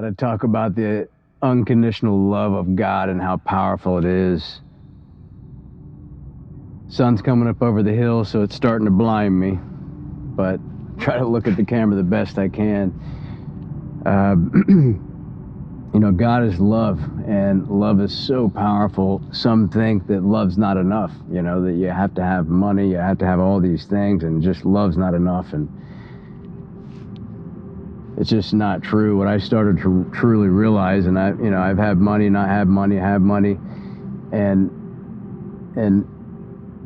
To talk about the unconditional love of God and how powerful it is. Sun's coming up over the hill, so it's starting to blind me, but try to look at the camera the best I can. You know, God is love, and love is so powerful. Some think that love's not enough, you know, that you have to have money, you have to have all these things, and just love's not enough. And it's just not true. What I started to truly realize, and I've had money, not had money, have money, and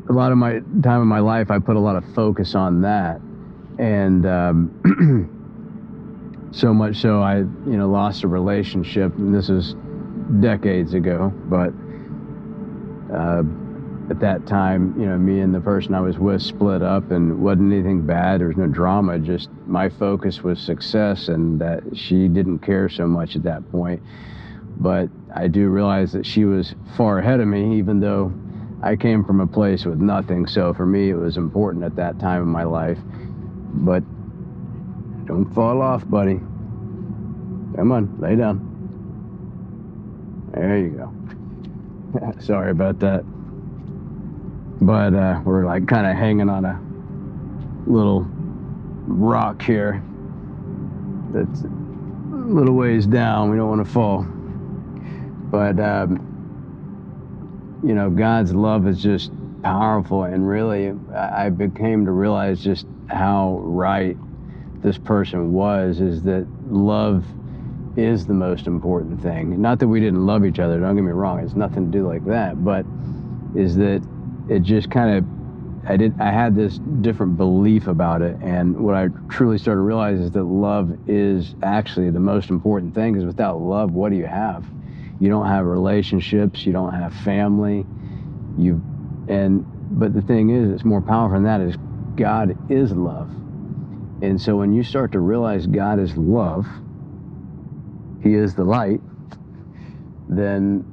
a lot of my time in my life, I put a lot of focus on that, and so much so I, lost a relationship, and this is decades ago, but at that time, me and the person I was with split up, and it wasn't anything bad. There was no drama. Just my focus was success, and that she didn't care so much at that point. But I do realize that she was far ahead of me, even though I came from a place with nothing. So for me, it was important at that time in my life. But don't fall off, buddy. Come on, lay down. There you go. Sorry about that. But we're like kind of hanging on a little rock here that's a little ways down. We don't want to fall. But, God's love is just powerful. And really, I became to realize just how right this person was, is that love is the most important thing. Not that we didn't love each other, don't get me wrong, it's nothing to do like that, but is that it just kind of, I had this different belief about it, and what I truly started to realize is that love is actually the most important thing, because without love, what do you have? You don't have relationships, you don't have family, but the thing is, it's more powerful than that, is God is love. And so when you start to realize God is love, He is the light, then,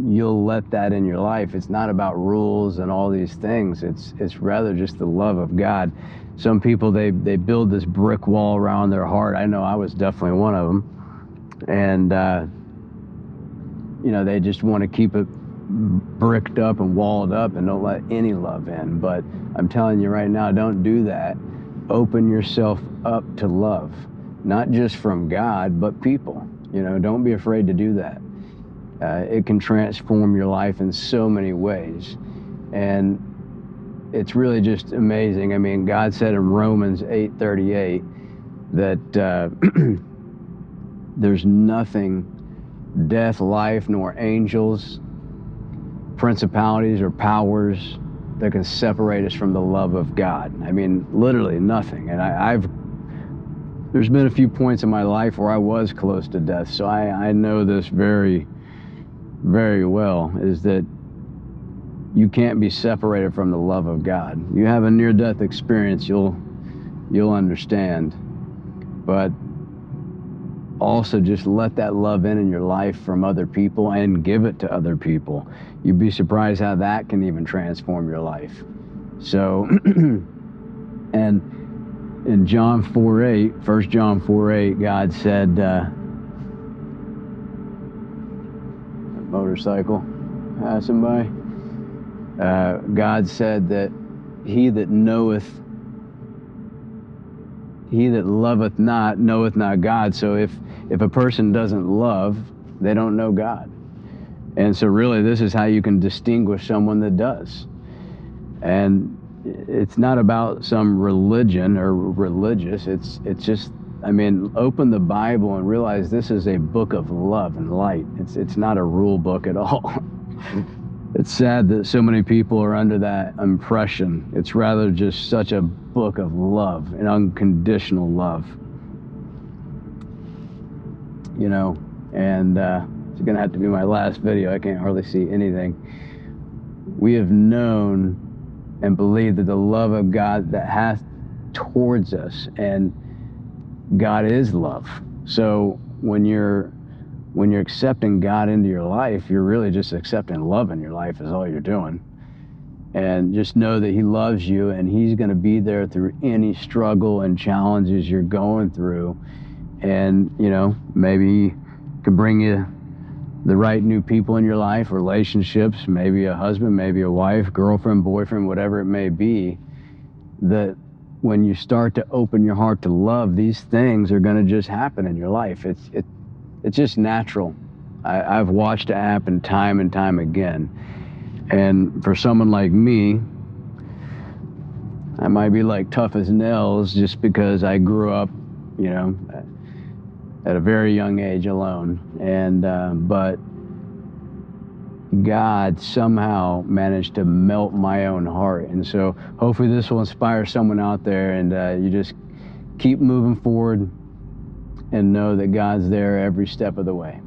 you'll let that in your life. It's not about rules and all these things. It's rather just the love of God. Some people, they build this brick wall around their heart. I know I was definitely one of them. And, they just want to keep it bricked up and walled up and don't let any love in. But I'm telling you right now, don't do that. Open yourself up to love, not just from God, but people. Don't be afraid to do that. It can transform your life in so many ways. And it's really just amazing. I mean, God said in Romans 8:38 that there's nothing, death, life, nor angels, principalities, or powers that can separate us from the love of God. I mean, literally nothing. And there's been a few points in my life where I was close to death, so I know this very, very well, is that you can't be separated from the love of God. You have a near-death experience, you'll understand. But also just let that love in your life from other people and give it to other people. You'd be surprised how that can even transform your life. So, and in John 4:8, 1 John 4:8, God said, motorcycle passing by, God said that he that loveth not knoweth not God. So if a person doesn't love, they don't know God. And so really, this is how you can distinguish someone that does. And it's not about some religion or religious. It's just, open the Bible and realize this is a book of love and light. It's not a rule book at all. It's sad that so many people are under that impression. It's rather just such a book of love and unconditional love. And it's gonna have to be my last video. I can't hardly see anything. We have known and believed that the love of God that hath towards us, and God is love. So when you're accepting God into your life, you're really just accepting love in your life is all you're doing. And just know that He loves you, and He's going to be there through any struggle and challenges you're going through. And, you know, maybe could bring you the right new people in your life, relationships, maybe a husband, maybe a wife, girlfriend, boyfriend, whatever it may be, that when you start to open your heart to love, these things are going to just happen in your life. It's just natural. I've watched it happen time and time again. And for someone like me, I might be like tough as nails just because I grew up, you know, at a very young age alone. And but God somehow managed to melt my own heart. And so hopefully this will inspire someone out there, and you just keep moving forward and know that God's there every step of the way.